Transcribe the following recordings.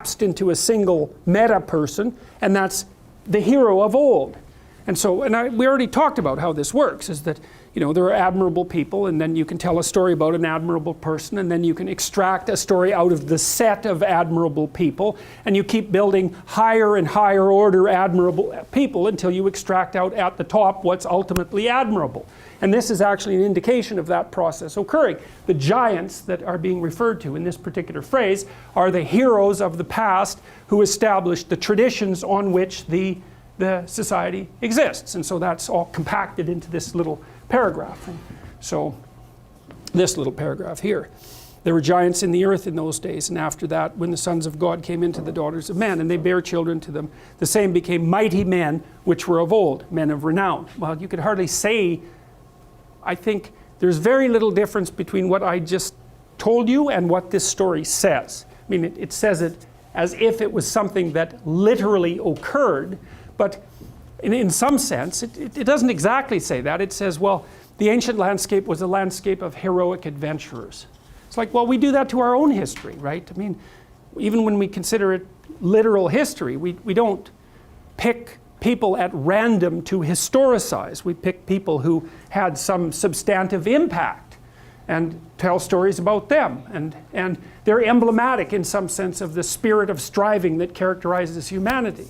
collapsed into a single meta person, and that's the hero of old. And so, we already talked about how this works, is that, you know, there are admirable people, and then you can tell a story about an admirable person, and then you can extract a story out of the set of admirable people, and you keep building higher and higher order admirable people until you extract out at the top what's ultimately admirable. And this is actually an indication of that process occurring. The giants that are being referred to in this particular phrase are the heroes of the past who established the traditions on which the society exists. And so that's all compacted into this little paragraph. And so this little paragraph here. There were giants in the earth in those days, and after that, when the sons of God came into the daughters of men, and they bare children to them, the same became mighty men which were of old, men of renown. Well, you could hardly say, I think there's very little difference between what I just told you and what this story says. I mean, it says it as if it was something that literally occurred, but in some sense, it doesn't exactly say that. It says, well, the ancient landscape was a landscape of heroic adventurers. It's like, well, we do that to our own history, right? I mean, even when we consider it literal history, we don't pick people at random to historicize. We pick people who had some substantive impact and tell stories about them. And they're emblematic in some sense of the spirit of striving that characterizes humanity.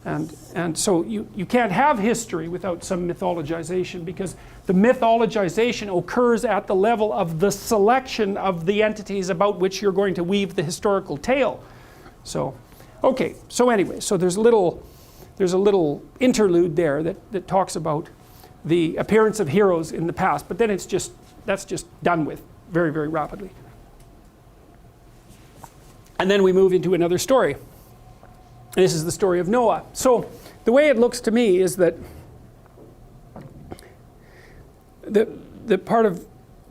And so you can't have history without some mythologization, because the mythologization occurs at the level of the selection of the entities about which you're going to weave the historical tale. So, okay, so anyway, so there's a little interlude there that talks about the appearance of heroes in the past, but then that's just done with very, very rapidly. And then we move into another story. This is the story of Noah. So the way it looks to me is that the part of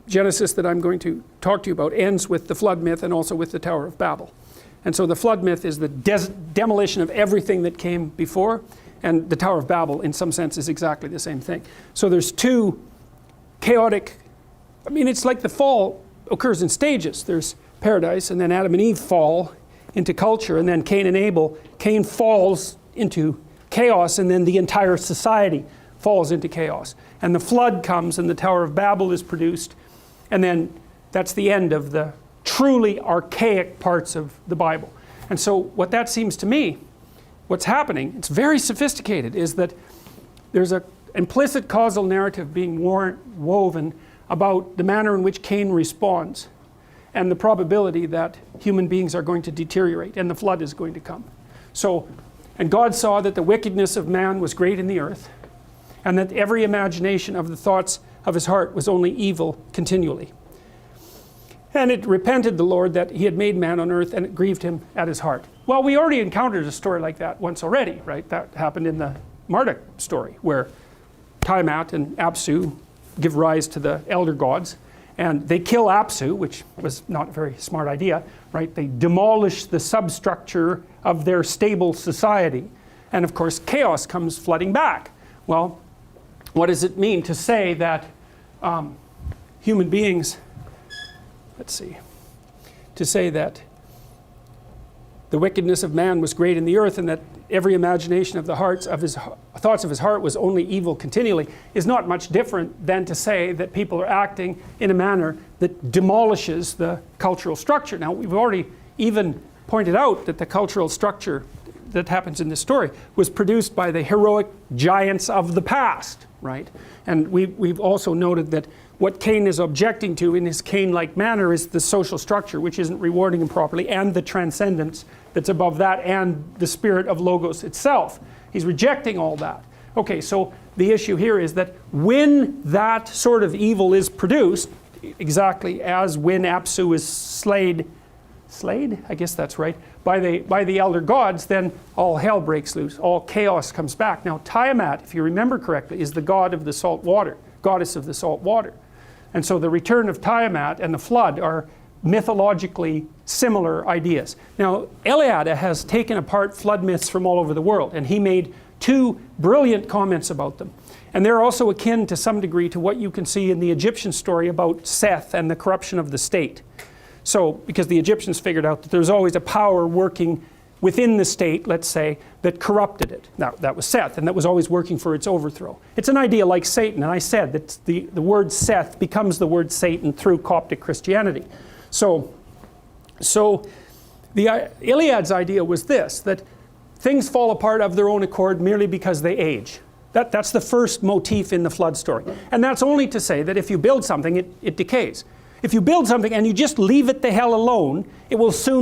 Genesis that I'm going to talk to you about ends with the flood myth and also with the Tower of Babel. And so the flood myth is the demolition of everything that came before, and the Tower of Babel in some sense is exactly the same thing. So there's two chaotic, I mean, it's like the fall occurs in stages. There's paradise, and then Adam and Eve fall into culture, and then Cain and Abel. Cain falls into chaos, and then the entire society falls into chaos. And the flood comes, and the Tower of Babel is produced, and then that's the end of the truly archaic parts of the Bible. And so what that seems to me, what's happening, it's very sophisticated, is that there's an implicit causal narrative being woven about the manner in which Cain responds, and the probability that human beings are going to deteriorate and the flood is going to come. So, and God saw that the wickedness of man was great in the earth, and that every imagination of the thoughts of his heart was only evil continually. And it repented the Lord that he had made man on earth, and it grieved him at his heart. Well, we already encountered a story like that once already, right? That happened in the Marduk story, where Tiamat and Apsu give rise to the elder gods, and they kill Apsu, which was not a very smart idea, right? They demolish the substructure of their stable society, and of course chaos comes flooding back. Well, what does it mean to say that human beings, to say that the wickedness of man was great in the earth, and that every imagination of the thoughts of his heart was only evil continually, is not much different than to say that people are acting in a manner that demolishes the cultural structure. Now, we've already even pointed out that the cultural structure that happens in this story was produced by the heroic giants of the past, right? And we've also noted that what Cain is objecting to in his Cain-like manner is the social structure, which isn't rewarding him properly, and the transcendence that's above that, and the spirit of Logos itself. He's rejecting all that. Okay, so the issue here is that when that sort of evil is produced, exactly as when Apsu is slayed, I guess that's right, by the elder gods, then all hell breaks loose, all chaos comes back. Now Tiamat, if you remember correctly, is the god of the salt water, goddess of the salt water. And so the return of Tiamat and the flood are mythologically similar ideas. Now, Eliade has taken apart flood myths from all over the world, and he made two brilliant comments about them. And they're also akin to some degree to what you can see in the Egyptian story about Seth and the corruption of the state. So, because the Egyptians figured out that there's always a power working within the state, let's say, that corrupted it. Now, that was Seth, and that was always working for its overthrow. It's an idea like Satan, and I said that the word Seth becomes the word Satan through Coptic Christianity. So the Iliad's idea was this, that things fall apart of their own accord merely because they age. That's the first motif in the flood story. And that's only to say that if you build something, it decays. If you build something and you just leave it the hell alone, it will soon